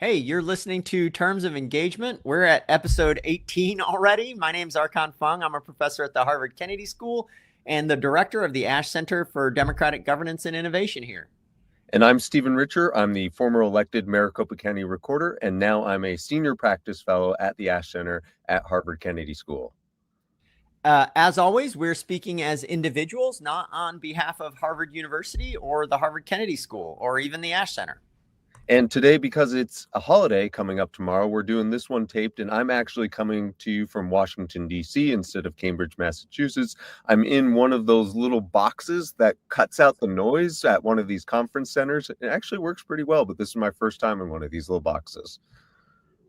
Hey, you're listening to Terms of Engagement. We're at episode 18 already. My name's Archon Fung. I'm a professor at the Harvard Kennedy School and the director of the Ash Center for Democratic Governance and Innovation here. And I'm Stephen Richer. I'm the former elected Maricopa County Recorder, and now I'm a senior practice fellow at the Ash Center at Harvard Kennedy School. As always, we're speaking as individuals, not on behalf of Harvard University or the Harvard Kennedy School or even the Ash Center. And today, because it's a holiday coming up tomorrow, we're doing this one taped, and I'm actually coming to you from Washington, D.C. instead of Cambridge, Massachusetts. I'm in one of those little boxes that cuts out the noise at one of these conference centers. It actually works pretty well, but this is my first time in one of these little boxes.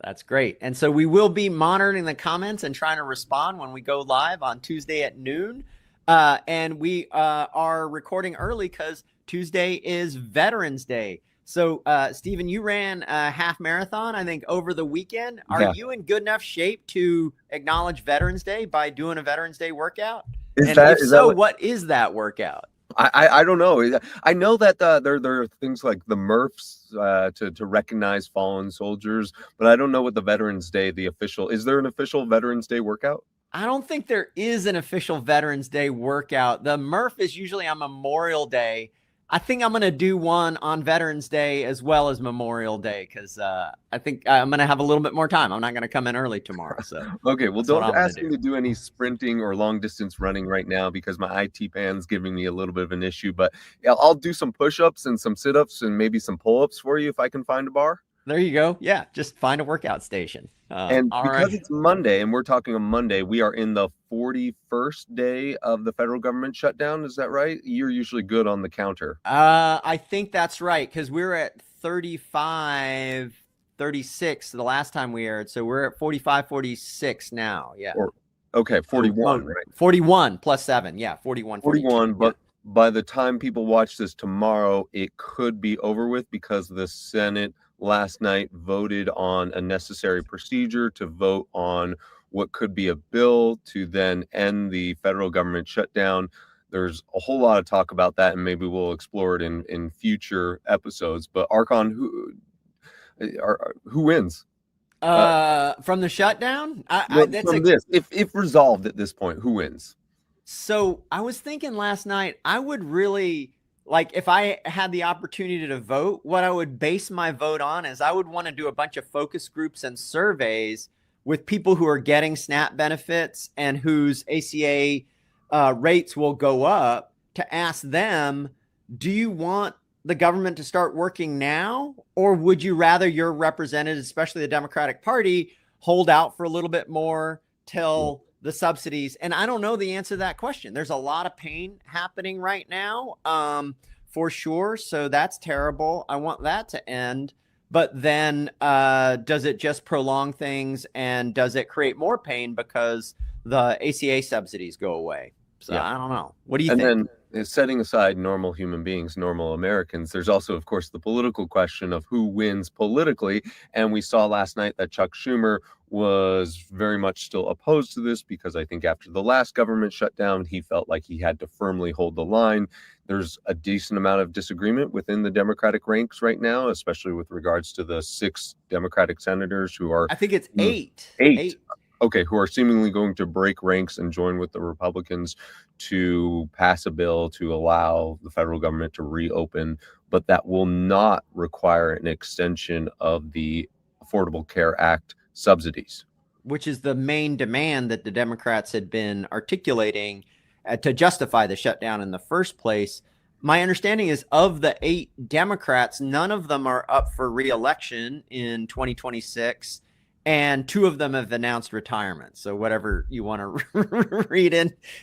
That's great. And so we will be monitoring the comments and trying to respond when we go live on Tuesday at noon. And we are recording early because Tuesday is Veterans Day. So, Stephen, you ran a half marathon, I think, over the weekend. Are you in good enough shape to acknowledge Veterans Day by doing a Veterans Day workout? What is that workout? I don't know. I know that there are things like the Murphs to recognize fallen soldiers, but I don't know what the Veterans Day, is there an official Veterans Day workout? I don't think there is an official Veterans Day workout. The Murph is usually on Memorial Day. I think I'm going to do one on Veterans Day as well as Memorial Day because I think I'm going to have a little bit more time. I'm not going to come in early tomorrow. So okay, well, don't ask me to do any sprinting or long distance running right now because my IT band's giving me a little bit of an issue. But yeah, I'll do some push-ups and some sit-ups and maybe some pull-ups for you if I can find a bar. There you go. Yeah, just find a workout station. And because it's Monday, and we're talking on Monday, we are in the 41st day of the federal government shutdown. Is that right? You're usually good on the counter. I think that's right, because we were at 35, 36 the last time we aired. So we're at 45, 46 now. Yeah. 41, right? 41 plus 7. Yeah, 41. 41, but by the time people watch this tomorrow, it could be over with because the Senate last night voted on a necessary procedure to vote on what could be a bill to then end the federal government shutdown. There's a whole lot of talk about that, and maybe we'll explore it in future episodes. But Archon, who wins? From the shutdown? If resolved at this point, who wins? So I was thinking last night, I would really, like, if I had the opportunity to vote, what I would base my vote on is I would want to do a bunch of focus groups and surveys with people who are getting SNAP benefits and whose ACA rates will go up to ask them, do you want the government to start working now? Or would you rather your representatives, especially the Democratic Party, hold out for a little bit more till the subsidies? And I don't know the answer to that question. There's a lot of pain happening right now, for sure. So that's terrible. I want that to end. But then does it just prolong things, and does it create more pain because the ACA subsidies go away? So I don't know. What do you think? And then setting aside normal human beings, normal Americans, there's also, of course, the political question of who wins politically. And we saw last night that Chuck Schumer was very much still opposed to this because I think after the last government shutdown, he felt like he had to firmly hold the line. There's a decent amount of disagreement within the Democratic ranks right now, especially with regards to the 6 Democratic senators who are... I think it's 8. 8. Okay, who are seemingly going to break ranks and join with the Republicans to pass a bill to allow the federal government to reopen, but that will not require an extension of the Affordable Care Act subsidies. Which is the main demand that the Democrats had been articulating to justify the shutdown in the first place. My understanding is of the 8 Democrats, none of them are up for re-election in 2026. And 2 of them have announced retirement. So whatever you want to read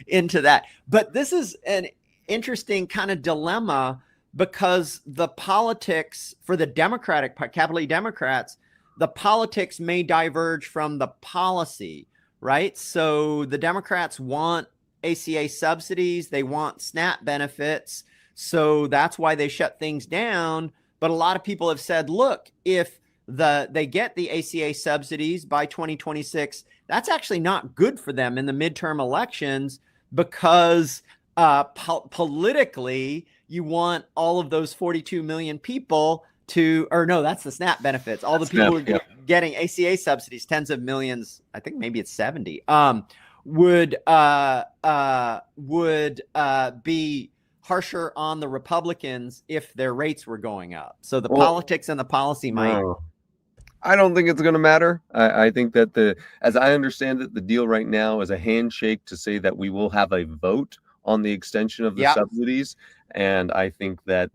into that. But this is an interesting kind of dilemma because the politics for the Democratic, capital E Democrats, the politics may diverge from the policy, right? So the Democrats want ACA subsidies. They want SNAP benefits. So that's why they shut things down. But a lot of people have said, look, if they get the ACA subsidies by 2026, that's actually not good for them in the midterm elections because politically you want all of those 42 million people or no, that's the SNAP benefits. All the people who are getting ACA subsidies, tens of millions, I think maybe it's 70, would be harsher on the Republicans if their rates were going up. So the politics and the policy might. I don't think it's going to matter. I think that as I understand it, the deal right now is a handshake to say that we will have a vote on the extension of the subsidies. And I think that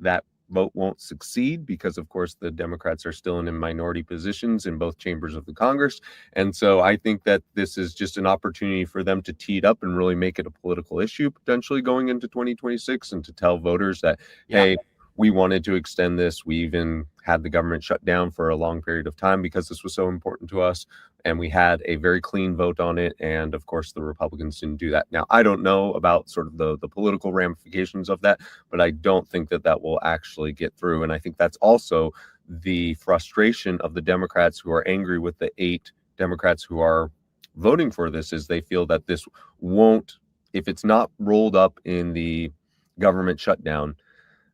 vote won't succeed because, of course, the Democrats are still in minority positions in both chambers of the Congress. And so I think that this is just an opportunity for them to tee it up and really make it a political issue potentially going into 2026, and to tell voters that, hey, we wanted to extend this. We even had the government shut down for a long period of time because this was so important to us. And we had a very clean vote on it. And of course, the Republicans didn't do that. Now, I don't know about sort of the political ramifications of that, but I don't think that will actually get through. And I think that's also the frustration of the Democrats who are angry with the 8 Democrats who are voting for this, is they feel that this won't, if it's not rolled up in the government shutdown,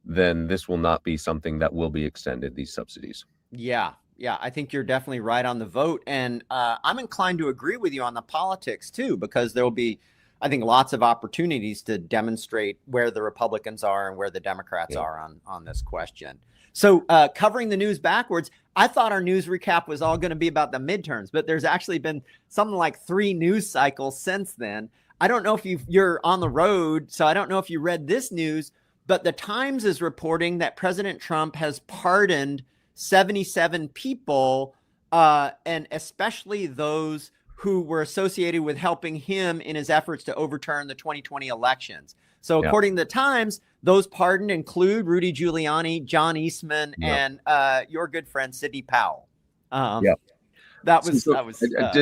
then this will not be something that will be extended, these subsidies. Yeah, I think you're definitely right on the vote. And I'm inclined to agree with you on the politics, too, because there will be, I think, lots of opportunities to demonstrate where the Republicans are and where the Democrats are on this question. So covering the news backwards, I thought our news recap was all going to be about the midterms, but there's actually been something like 3 news cycles since then. I don't know if you're on the road, so I don't know if you read this news, but the Times is reporting that President Trump has pardoned 77 people, and especially those who were associated with helping him in his efforts to overturn the 2020 elections. So according to the Times, those pardoned include Rudy Giuliani, John Eastman, and your good friend, Sidney Powell. That was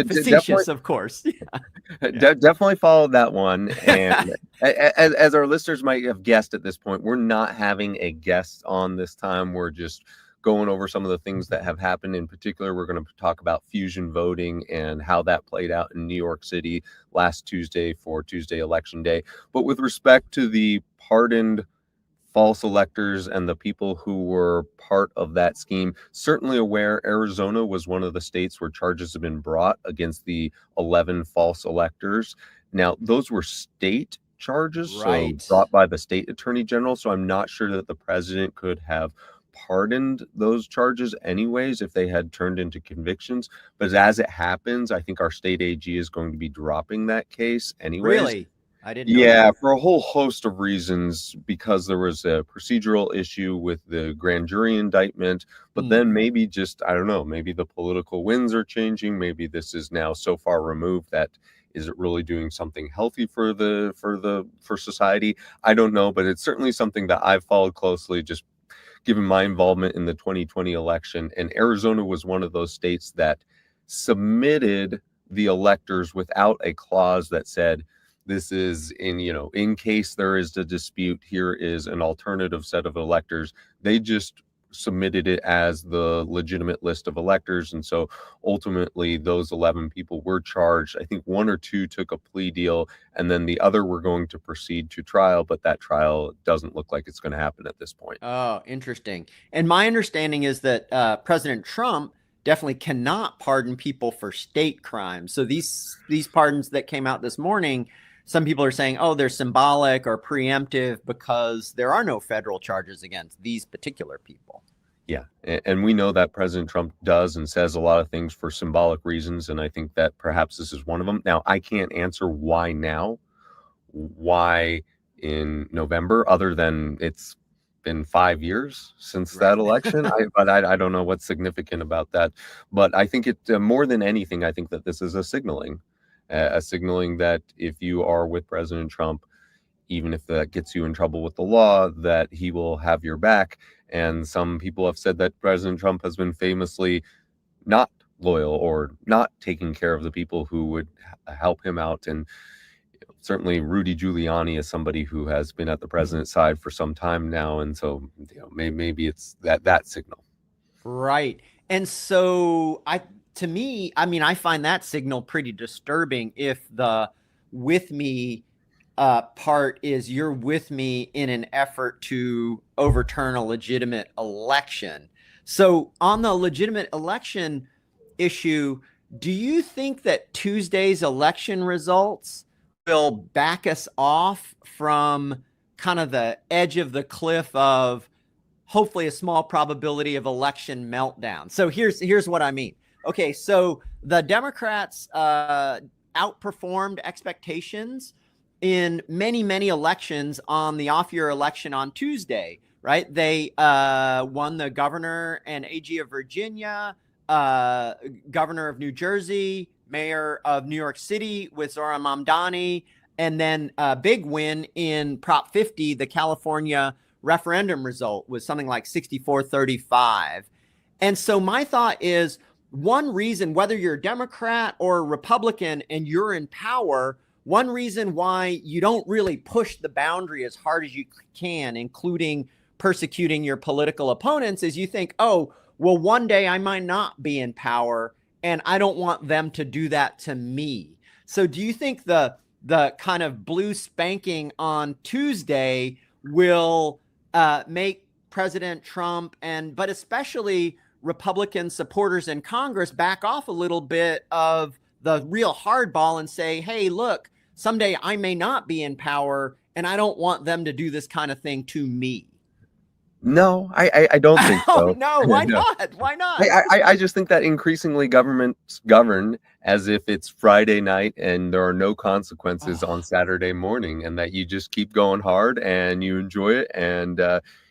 facetious, of course. Definitely followed that one. And as our listeners might have guessed at this point, we're not having a guest on this time. We're just going over some of the things that have happened. In particular, we're going to talk about fusion voting and how that played out in New York City last Tuesday for Tuesday Election Day. But with respect to the pardoned false electors and the people who were part of that scheme, certainly aware Arizona was one of the states where charges have been brought against the 11 false electors. Now, those were state charges, so brought by the state attorney general. So I'm not sure that the president could have pardoned those charges anyways if they had turned into convictions. But as it happens, I think our state AG is going to be dropping that case anyways. Really? I didn't know that. For a whole host of reasons, because there was a procedural issue with the grand jury indictment, but then maybe just, I don't know, maybe the political winds are changing. Maybe this is now so far removed that is it really doing something healthy for society? I don't know, but it's certainly something that I've followed closely, just given my involvement in the 2020 election. And Arizona was one of those states that submitted the electors without a clause that said, this is in case there is a dispute, here is an alternative set of electors. They just submitted it as the legitimate list of electors. And so ultimately those 11 people were charged. I think 1 or 2 took a plea deal, and then the other were going to proceed to trial, but that trial doesn't look like it's going to happen at this point. Oh, interesting. And my understanding is that President Trump definitely cannot pardon people for state crimes. So these pardons that came out this morning, some people are saying, oh, they're symbolic or preemptive because there are no federal charges against these particular people. Yeah. And we know that President Trump does and says a lot of things for symbolic reasons. And I think that perhaps this is one of them. Now, I can't answer why now, why in November, other than it's been 5 years since that election. I don't know what's significant about that. But I think it more than anything, I think that this is a signaling that if you are with President Trump, even if that gets you in trouble with the law, that he will have your back. And some people have said that President Trump has been famously not loyal or not taking care of the people who would help him out. And certainly Rudy Giuliani is somebody who has been at the president's side for some time now. And so maybe it's that signal. Right. And so I find that signal pretty disturbing if the with me part is you're with me in an effort to overturn a legitimate election. So on the legitimate election issue, do you think that Tuesday's election results will back us off from kind of the edge of the cliff of hopefully a small probability of election meltdown? So here's what I mean. Okay, so the Democrats outperformed expectations in many elections on the off-year election on Tuesday, right? They won the governor and AG of Virginia, governor of New Jersey, mayor of New York City with Zohran Mamdani, and then a big win in Prop 50, the California referendum result was something like 64-35. And so my thought is, one reason, whether you're a Democrat or a Republican and you're in power, one reason why you don't really push the boundary as hard as you can, including persecuting your political opponents, is you think, oh, well, one day I might not be in power and I don't want them to do that to me. So do you think the kind of blue spanking on Tuesday will make President Trump but especially Republican supporters in Congress back off a little bit of the real hardball and say, hey, look, someday I may not be in power and I don't want them to do this kind of thing to me? No, I don't think so. Oh, no, why not? Why not? I just think that increasingly governments govern as if it's Friday night and there are no consequences on Saturday morning, and that you just keep going hard and you enjoy it, and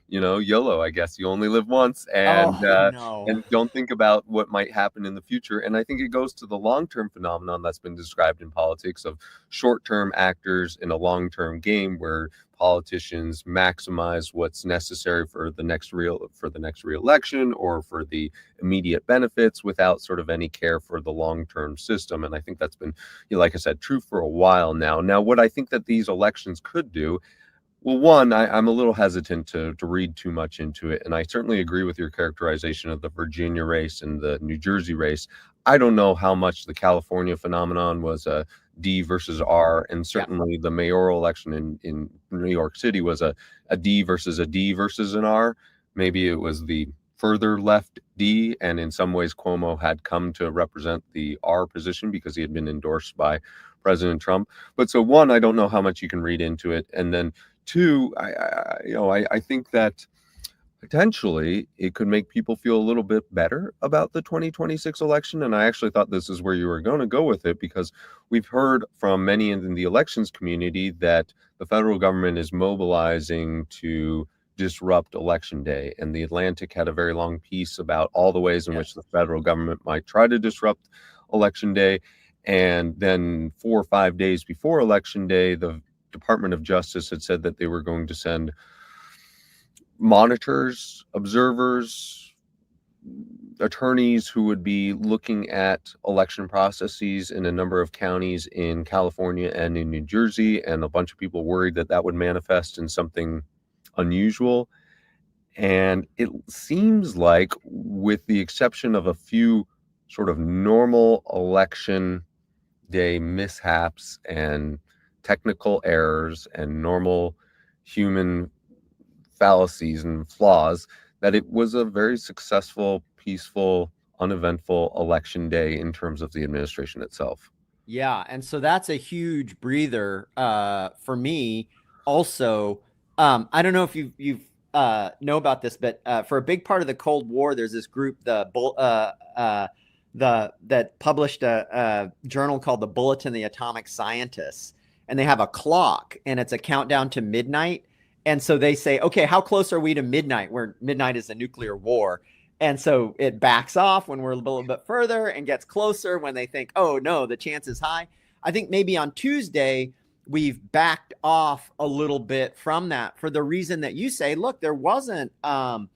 YOLO, I guess. You only live once, and and don't think about what might happen in the future. And I think it goes to the long-term phenomenon that's been described in politics of short-term actors in a long-term game where politicians maximize what's necessary for the next re-election or for the immediate benefits without sort of any care for the long-term system. And I think that's been, like I said, true for a while now. Now, what I think that these elections could do, well, one, I'm a little hesitant to read too much into it. And I certainly agree with your characterization of the Virginia race and the New Jersey race. I don't know how much the California phenomenon was a D versus R, and certainly the mayoral election in New York City was a D versus an R. Maybe it was the further left D, and in some ways Cuomo had come to represent the R position because he had been endorsed by President Trump. But so one, I don't know how much you can read into it, and then two, I think that potentially it could make people feel a little bit better about the 2026 election. And I actually thought this is where you were going to go with it, because we've heard from many in the elections community that the federal government is mobilizing to disrupt election day. And the Atlantic had a very long piece about all the ways in which the federal government might try to disrupt election day. And then 4 or 5 days before election day, the Department of Justice had said that they were going to send monitors, observers, attorneys who would be looking at election processes in a number of counties in California and in New Jersey. And a bunch of people worried that that would manifest in something unusual. And it seems like, with the exception of a few sort of normal election day mishaps and technical errors and normal human fallacies and flaws, that it was a very successful, peaceful, uneventful election day in terms of the administration itself. Yeah, and so that's a huge breather for me. Also, I don't know if you know about this, but for a big part of the Cold War, there's this group, that published a journal called the Bulletin of the Atomic Scientists, and they have a clock, and it's a countdown to midnight. And so they say, okay, how close are we to midnight, where midnight is a nuclear war? And so it backs off when we're a little bit further and gets closer when they think, oh, no, the chance is high. I think maybe on Tuesday, we've backed off a little bit from that for the reason that you say, look, there wasn't all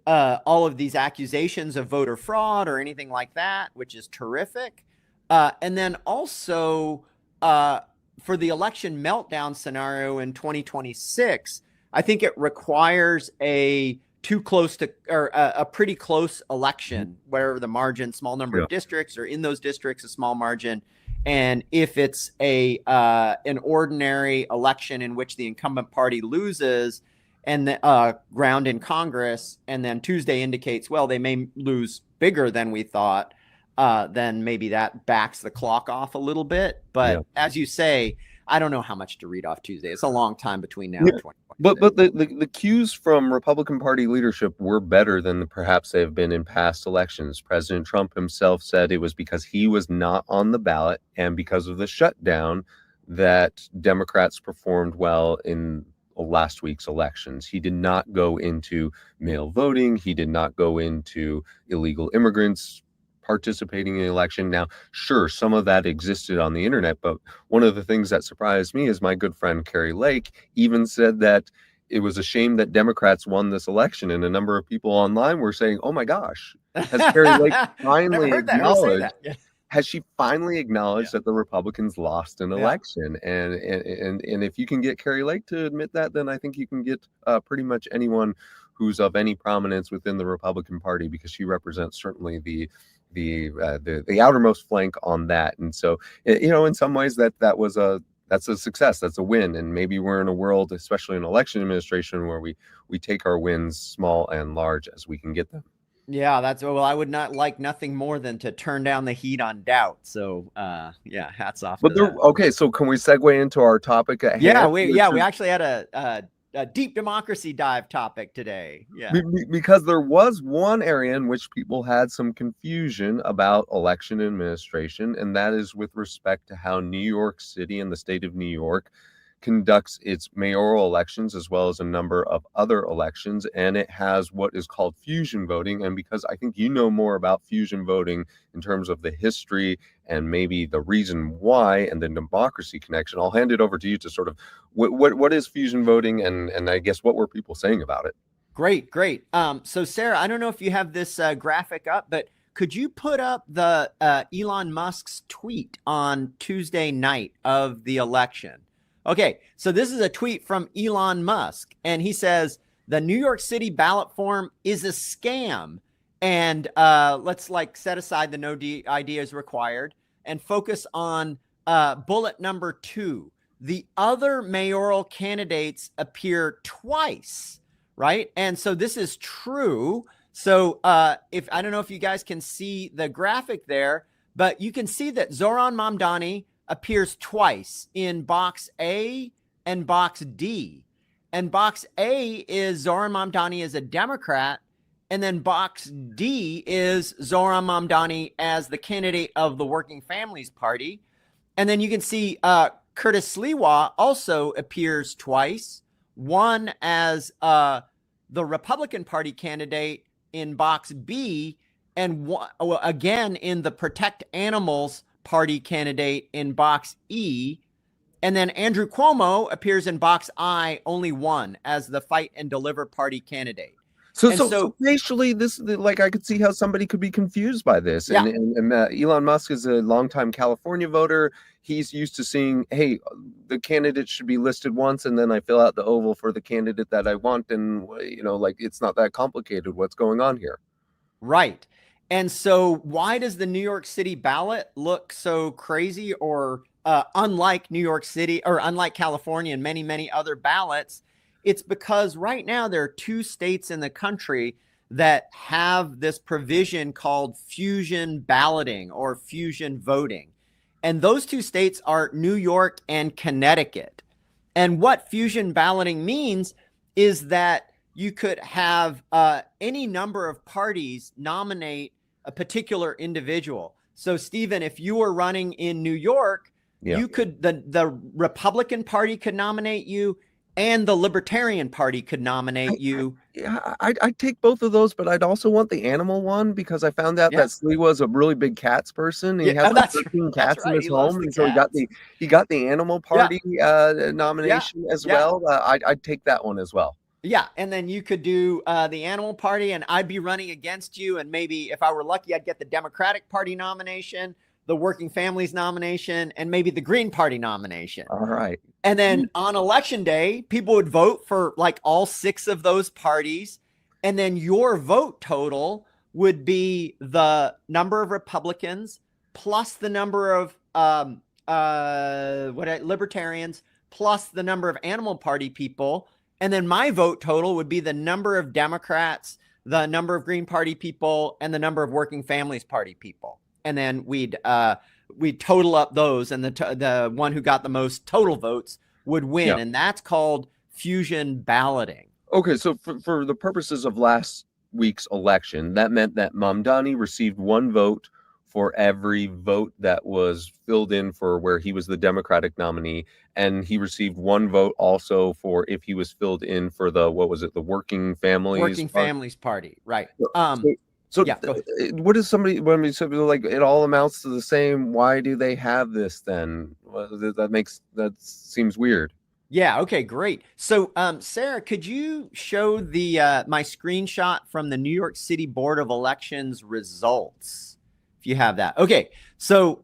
of these accusations of voter fraud or anything like that, which is terrific. And then also for the election meltdown scenario in 2026, I think it requires a pretty close election where the margin, small number of districts, or in those districts, a small margin. And if it's an ordinary election in which the incumbent party loses, and the ground in Congress, and then Tuesday indicates, well, they may lose bigger than we thought, then maybe that backs the clock off a little bit. Yeah. But as you say, I don't know how much to read off Tuesday. It's a long time between now and 2026. But the cues from Republican Party leadership were better than perhaps they have been in past elections. President Trump himself said it was because he was not on the ballot and because of the shutdown that Democrats performed well in last week's elections. He did not go into mail voting. He did not go into illegal immigrants participating in the election. Now, sure, some of that existed on the internet, but one of the things that surprised me is my good friend Carrie Lake even said that it was a shame that Democrats won this election, and a number of people online were saying, "Oh my gosh, has Carrie Lake finally acknowledged?" Yeah. Has she finally acknowledged that the Republicans lost an election? And if you can get Carrie Lake to admit that, then I think you can get pretty much anyone who's of any prominence within the Republican Party, because she represents certainly the outermost flank on that. And so, in some ways that's a success. That's a win. And maybe we're in a world, especially in election administration, where we take our wins small and large as we can get them. Yeah, well, I would not like nothing more than to turn down the heat on doubt. So, hats off. But okay, so can we segue into our topic at hand? We actually had a deep democracy dive topic today. Yeah, because there was one area in which people had some confusion about election administration, and that is with respect to how New York City and the state of New York conducts its mayoral elections as well as a number of other elections. And it has what is called fusion voting. And because I think you know more about fusion voting in terms of the history and maybe the reason why and the democracy connection, I'll hand it over to you to sort of what is fusion voting, and I guess what were people saying about it? Great. So Sarah, I don't know if you have this graphic up, but could you put up the Elon Musk's tweet on Tuesday night of the election? Okay, so this is a tweet from Elon Musk, and he says, the New York City ballot form is a scam, and let's set aside the no idea is required and focus on bullet number 2. The other mayoral candidates appear twice, right? And so this is true. So if I don't know if you guys can see the graphic there, but you can see that Zohran Mamdani appears twice in box A and box D. And box A is Zohran Mamdani as a Democrat, and then box D is Zohran Mamdani as the candidate of the Working Families Party. And then you can see Curtis Sliwa also appears twice, one as the Republican Party candidate in box B, and again in the Protect Animals Party candidate in box E. And then Andrew Cuomo appears in box I, only one, as the Fight and Deliver Party candidate. So facially, this, I could see how somebody could be confused by this. Yeah. And Elon Musk is a longtime California voter. He's used to seeing, hey, the candidate should be listed once, and then I fill out the oval for the candidate that I want. And, it's not that complicated. What's going on here? Right. And so why does the New York City ballot look so crazy or unlike New York City or unlike California and many, many other ballots? It's because right now there are 2 states in the country that have this provision called fusion balloting or fusion voting. And those 2 states are New York and Connecticut. And what fusion balloting means is that you could have any number of parties nominate a particular individual. So, Stephen, if you were running in New York, you could the Republican Party could nominate you, and the Libertarian Party could nominate you. I'd take both of those, but I'd also want the animal one, because I found out that Slee was a really big cats person. And he has 13 cats in his home, and so he got the animal party nomination as well. I'd take that one as well. Yeah, and then you could do the Animal Party, and I'd be running against you, and maybe if I were lucky, I'd get the Democratic Party nomination, the Working Families nomination, and maybe the Green Party nomination. All right. And then on election day, people would vote for all 6 of those parties, and then your vote total would be the number of Republicans plus the number of libertarians plus the number of Animal Party people. And then my vote total would be the number of Democrats, the number of Green Party people, and the number of Working Families Party people. And then we'd total up those, and the one who got the most total votes would win. Yeah. And that's called fusion balloting. Okay, so for the purposes of last week's election, that meant that Mamdani received one vote for every vote that was filled in for where he was the Democratic nominee, and he received one vote also for if he was filled in for the, what was it, the Working Families Party, right? So yeah, what is somebody when we said like it all amounts to the same? Why do they have this then? That seems weird. Yeah. Okay. Great. So, Sarah, could you show the my screenshot from the New York City Board of Elections results, if you have that? Okay. So,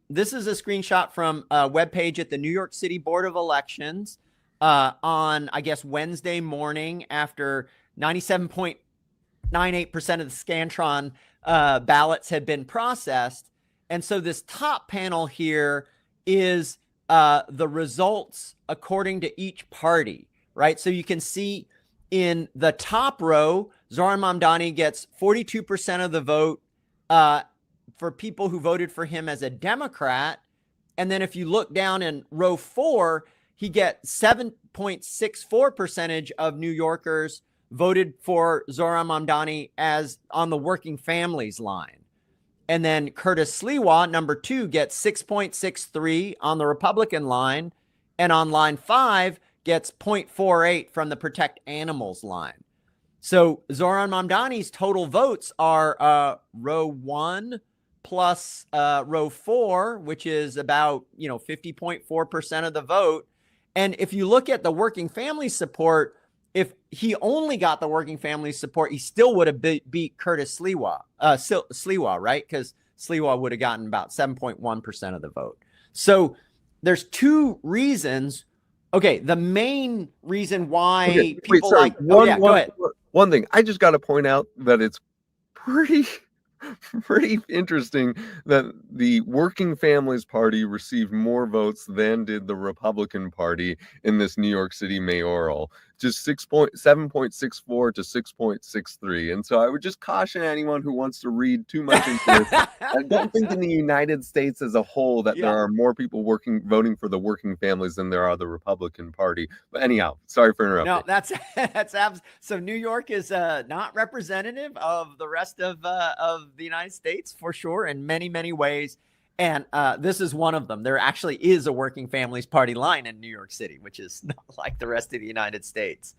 this is a screenshot from a webpage at the New York City Board of Elections on, I guess, Wednesday morning after 97.98% of the Scantron ballots had been processed. And so this top panel here is the results according to each party, right? So you can see in the top row, Zoran Mamdani gets 42% of the vote for people who voted for him as a Democrat. And then if you look down in row 4, he gets 7.64% of New Yorkers voted for Zoran Mamdani as on the Working Families line. And then Curtis Sliwa, number 2, gets 6.63 on the Republican line. And on line 5, gets 0.48 from the Protect Animals line. So Zoran Mamdani's total votes are row 1 plus row 4, which is about 50.4% of the vote. And if you look at the Working Families support, if he only got the Working Families support, he still would have beat Curtis Sliwa, right? Because Sliwa would have gotten about 7.1% of the vote. So there's two reasons. Okay, the main reason why people go ahead. One thing, I just got to point out that it's pretty interesting that the Working Families Party received more votes than did the Republican Party in this New York City mayoral, just 7.64 to 6.63. And so I would just caution anyone who wants to read too much into this. I don't think in the United States as a whole that there are more people voting for the working families than there are the Republican Party. But anyhow, sorry for interrupting. No, that's so New York is not representative of the rest of the United States for sure in many, many ways. And this is one of them. There actually is a Working Families Party line in New York City, which is not like the rest of the United States.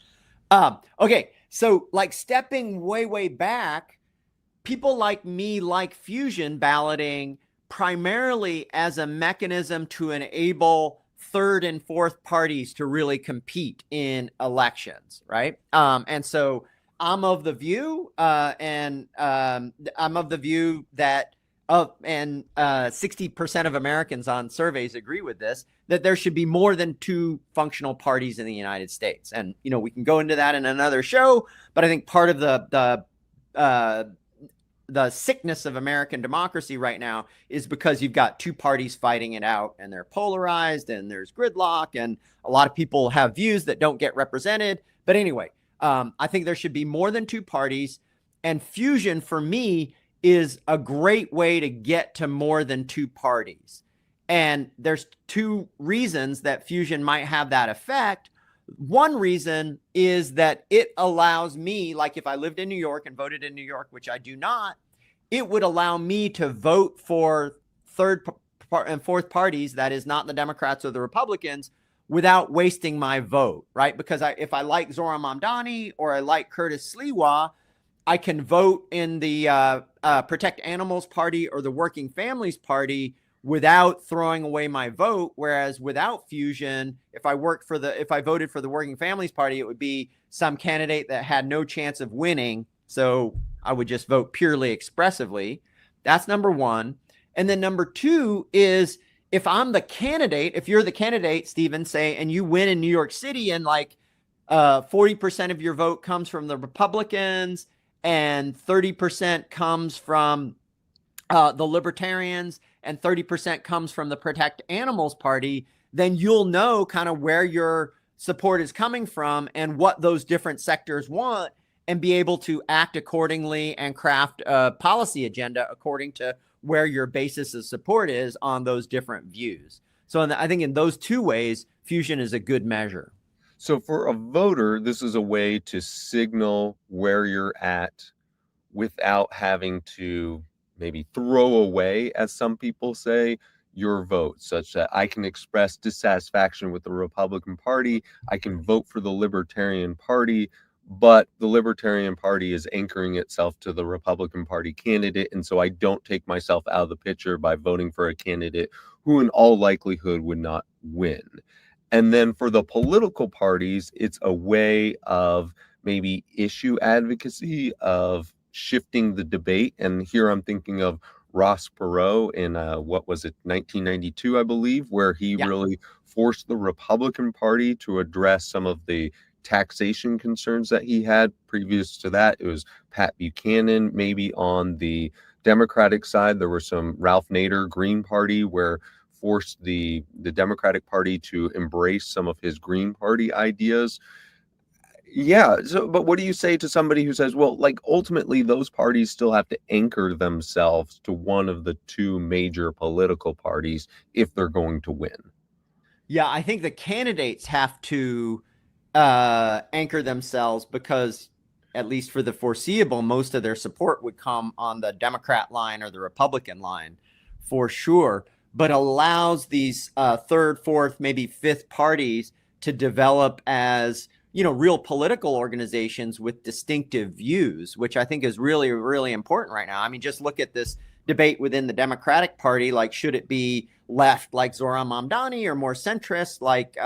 Okay, so like stepping way, way back, people like me like fusion balloting primarily as a mechanism to enable third and fourth parties to really compete in elections, right? And so I'm of the view, that 60% of Americans on surveys agree with this, that there should be more than 2 functional parties in the United States. And, we can go into that in another show, but I think part of the sickness of American democracy right now is because you've got 2 parties fighting it out, and they're polarized, and there's gridlock, and a lot of people have views that don't get represented. But anyway, I think there should be more than 2 parties, and fusion for me is a great way to get to more than 2 parties. And there's 2 reasons that fusion might have that effect. One reason is that it allows me, like if I lived in New York and voted in New York, which I do not, it would allow me to vote for third and fourth parties, that is not the Democrats or the Republicans, without wasting my vote, right? Because if I like Zoran Mamdani or I like Curtis Sliwa, I can vote in the Protect Animals Party or the Working Families Party without throwing away my vote. Whereas without fusion, if I voted for the Working Families Party, it would be some candidate that had no chance of winning. So I would just vote purely expressively. That's number one. And then number 2 is if I'm the candidate, if you're the candidate, Stephen, say, and you win in New York City and like 40% of your vote comes from the Republicans and 30% comes from the Libertarians and 30% comes from the Protect Animals Party, then you'll know kind of where your support is coming from and what those different sectors want, and be able to act accordingly and craft a policy agenda according to where your basis of support is on those different views. So I think in those two ways, fusion is a good measure. So for a voter, this is a way to signal where you're at without having to maybe throw away, as some people say, your vote, such that I can express dissatisfaction with the Republican Party. I can vote for the Libertarian Party, but the Libertarian Party is anchoring itself to the Republican Party candidate. And so I don't take myself out of the picture by voting for a candidate who in all likelihood would not win. And then for the political parties, it's a way of maybe issue advocacy, of shifting the debate. And here I'm thinking of Ross Perot in what was it, 1992, I believe, where he really forced the Republican Party to address some of the taxation concerns that he had. Previous to that, it was Pat Buchanan. Maybe on the Democratic side, there were some Ralph Nader Green Party, where forced the Democratic Party to embrace some of his Green Party ideas. Yeah. So, but what do you say to somebody who says, well, like ultimately those parties still have to anchor themselves to one of the two major political parties if they're going to win? Yeah, I think the candidates have to anchor themselves, because at least for the foreseeable, most of their support would come on the Democrat line or the Republican line for sure, but allows these third, fourth, maybe fifth parties to develop as, real political organizations with distinctive views, which I think is really, really important right now. I mean, just look at this debate within the Democratic Party. Like, should it be left like Zohran Mamdani, or more centrist like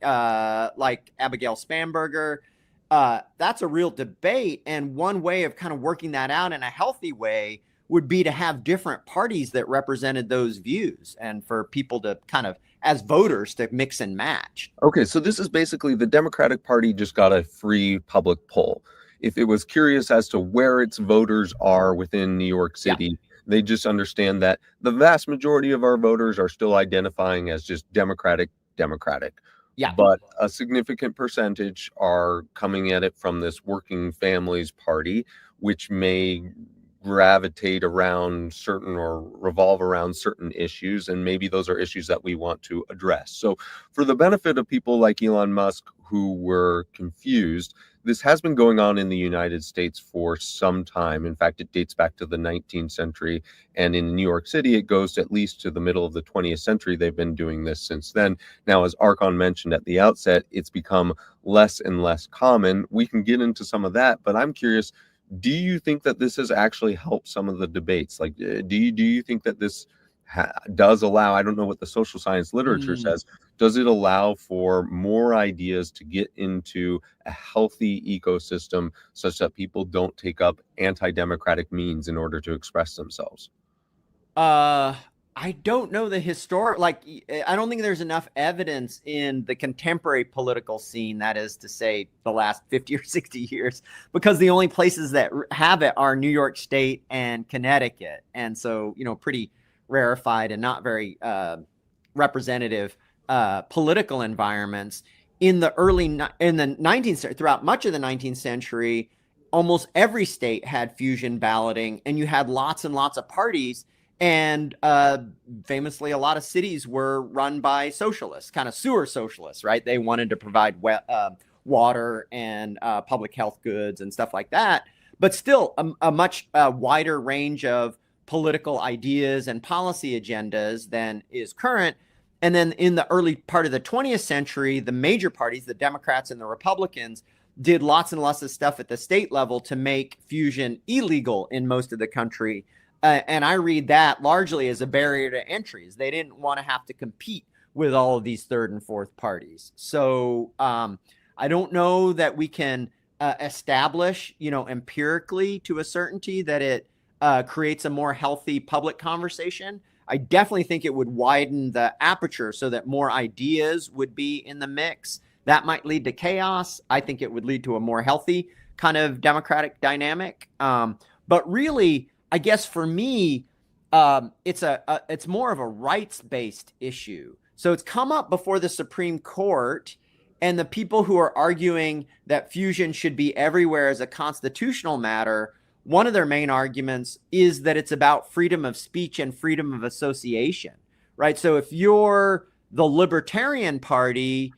Abigail Spanberger? That's a real debate. And one way of kind of working that out in a healthy way would be to have different parties that represented those views, and for people to kind of, as voters, to mix and match. Okay, so this is basically the Democratic Party just got a free public poll. If it was curious as to where its voters are within New York City, they just understand that the vast majority of our voters are still identifying as just Democratic. Yeah. But a significant percentage are coming at it from this working families party, which may gravitate around certain or revolve around certain issues, and maybe those are issues that we want to address. So for the benefit of people like Elon Musk who were confused, this has been going on in the United States for some time. In fact, it dates back to the 19th century, and in New York City it goes at least to the middle of the 20th century. They've been doing this since then. Now, as Archon mentioned at the outset, it's become less and less common. We can get into some of that, but I'm curious, do you think that this has actually helped some of the debates? Like, do you think that this does allow, I don't know what the social science literature says, does it allow for more ideas to get into a healthy ecosystem such that people don't take up anti-democratic means in order to express themselves? I don't know the I don't think there's enough evidence in the contemporary political scene, that is to say the last 50 or 60 years, because the only places that have it are New York State and Connecticut. And so, pretty rarefied and not very representative political environments. In the 19th, throughout much of the 19th century, almost every state had fusion balloting, and you had lots and lots of parties. And famously, a lot of cities were run by socialists, kind of sewer socialists, right? They wanted to provide water and public health goods and stuff like that, but still a much wider range of political ideas and policy agendas than is current. And then in the early part of the 20th century, the major parties, the Democrats and the Republicans, did lots and lots of stuff at the state level to make fusion illegal in most of the country. And I read that largely as a barrier to entries. They didn't want to have to compete with all of these third and fourth parties. So I don't know that we can establish, empirically to a certainty that it creates a more healthy public conversation. I definitely think it would widen the aperture so that more ideas would be in the mix. That might lead to chaos. I think it would lead to a more healthy kind of democratic dynamic. But really, I guess for me, it's more of a rights-based issue. So it's come up before the Supreme Court, And the people who are arguing that fusion should be everywhere as a constitutional matter, one of their main arguments is that it's about freedom of speech and freedom of association, right? So if you're the Libertarian Party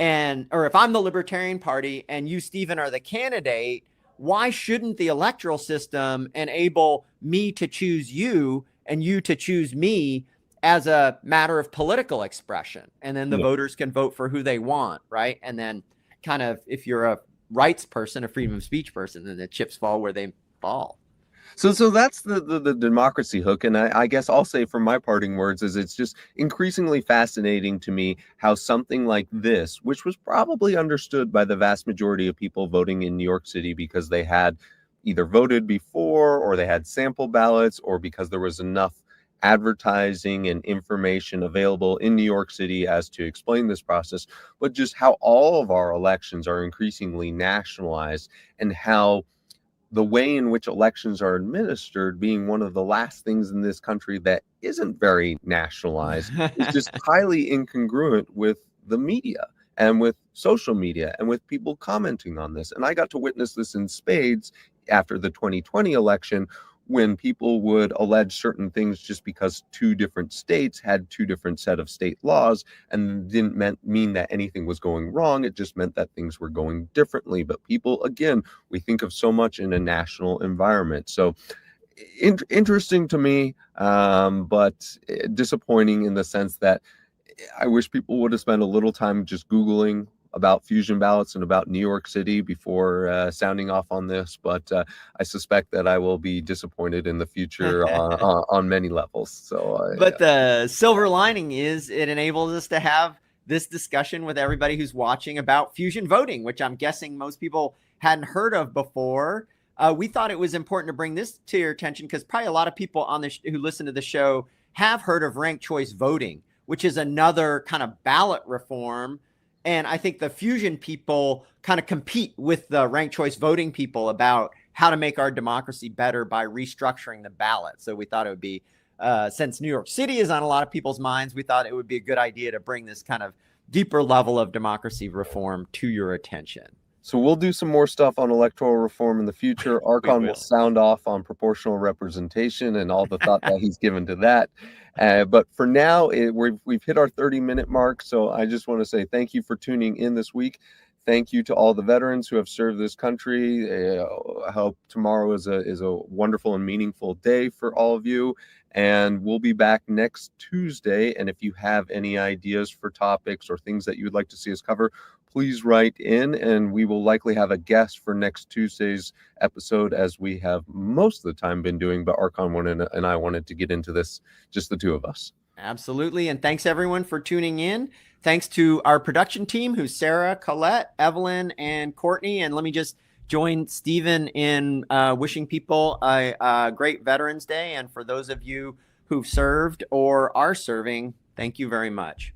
or if I'm the Libertarian Party and you, Stephen, are the candidate, why shouldn't the electoral system enable me to choose you and you to choose me as a matter of political expression? And then the voters can vote for who they want, right? And then kind of, if you're a rights person, a freedom of speech person, then the chips fall where they fall. So that's the democracy hook. And I guess I'll say from my parting words is it's just increasingly fascinating to me how something like this, which was probably understood by the vast majority of people voting in New York City because they had either voted before or they had sample ballots or because there was enough advertising and information available in New York City as to explain this process, but just how all of our elections are increasingly nationalized and how the way in which elections are administered being one of the last things in this country that isn't very nationalized is just highly incongruent with the media and with social media and with people commenting on this. And I got to witness this in spades after the 2020 election when people would allege certain things just because two different states had two different set of state laws and didn't mean that anything was going wrong. It just meant that things were going differently. But people, again, we think of so much in a national environment. So interesting to me, but disappointing in the sense that I wish people would have spent a little time just Googling about fusion ballots and about New York City before sounding off on this, but I suspect that I will be disappointed in the future on many levels. So, but the silver lining is it enables us to have this discussion with everybody who's watching about fusion voting, which I'm guessing most people hadn't heard of before. We thought it was important to bring this to your attention because probably a lot of people on this who listen to the show have heard of ranked choice voting, which is another kind of ballot reform. And I think the fusion people kind of compete with the ranked choice voting people about how to make our democracy better by restructuring the ballot. So we thought it would be, since New York City is on a lot of people's minds, we thought it would be a good idea to bring this kind of deeper level of democracy reform to your attention. So we'll do some more stuff on electoral reform in the future. Archon will sound off on proportional representation and all the thought that he's given to that. But for now, we've hit our 30-minute mark. So I just want to say thank you for tuning in this week. Thank you to all the veterans who have served this country. I hope tomorrow is a wonderful and meaningful day for all of you. And we'll be back next Tuesday. And if you have any ideas for topics or things that you would like to see us cover, please write in, and we will likely have a guest for next Tuesday's episode, as we have most of the time been doing. But Archon and I wanted to get into this, just the two of us. Absolutely. And thanks, everyone, for tuning in. Thanks to our production team, who's Sarah, Colette, Evelyn, and Courtney. And let me just join Stephen in wishing people a great Veterans Day. And for those of you who've served or are serving, thank you very much.